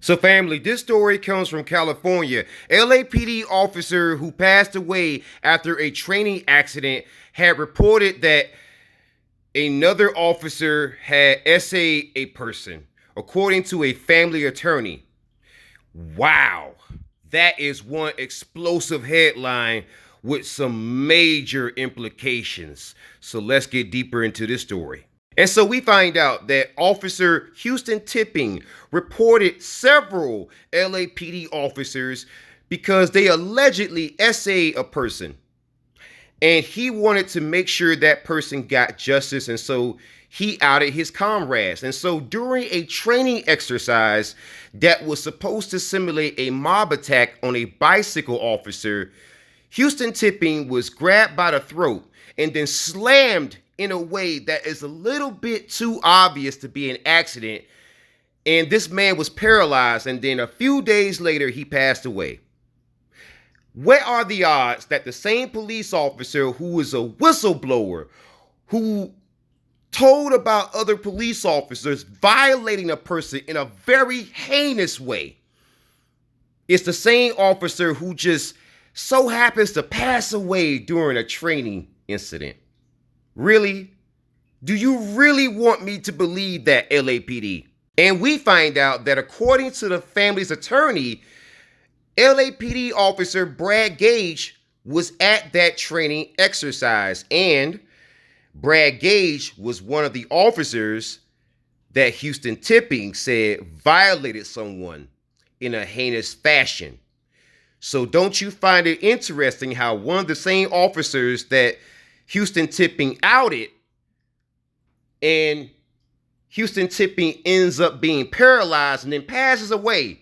So family, this story comes from California. LAPD officer who passed away after a training accident had reported that another officer had essayed a person, according to a family attorney. Wow, that is one explosive headline with some major implications. So let's get deeper into this story. And so we find out that Officer Houston Tipping reported several LAPD officers because they allegedly essayed a person. And he wanted to make sure that person got justice, and so he outed his comrades. And so during a training exercise that was supposed to simulate a mob attack on a bicycle officer, Houston Tipping was grabbed by the throat and then slammed in a way that is a little bit too obvious to be an accident. And this man was paralyzed, and then a few days later, he passed away. What are the odds that the same police officer who is a whistleblower, who told about other police officers violating a person in a very heinous way, is the same officer who just so happens to pass away during a training incident? Really? Do you really want me to believe that, LAPD? And we find out that according to the family's attorney, LAPD officer Brad Gage was at that training exercise, and Brad Gage was one of the officers that Houston Tipping said violated someone in a heinous fashion. So don't you find it interesting how one of the same officers that Houston Tipping outed, and Houston Tipping ends up being paralyzed and then passes away,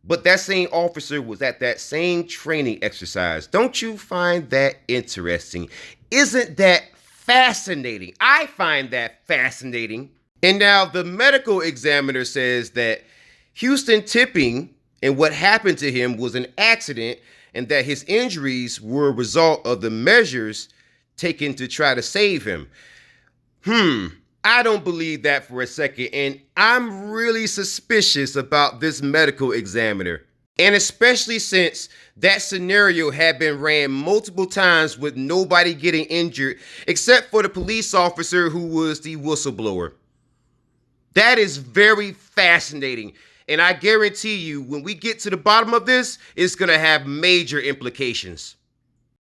but that same officer was at that same training exercise? Don't you find that interesting? Isn't that fascinating? I find that fascinating. And now the medical examiner says that Houston Tipping and what happened to him was an accident, and that his injuries were a result of the measures taken to try to save him. I don't believe that for a second, and I'm really suspicious about this medical examiner. And especially since that scenario had been ran multiple times with nobody getting injured except for the police officer who was the whistleblower. That is very fascinating. And I guarantee you, when we get to the bottom of this, it's going to have major implications.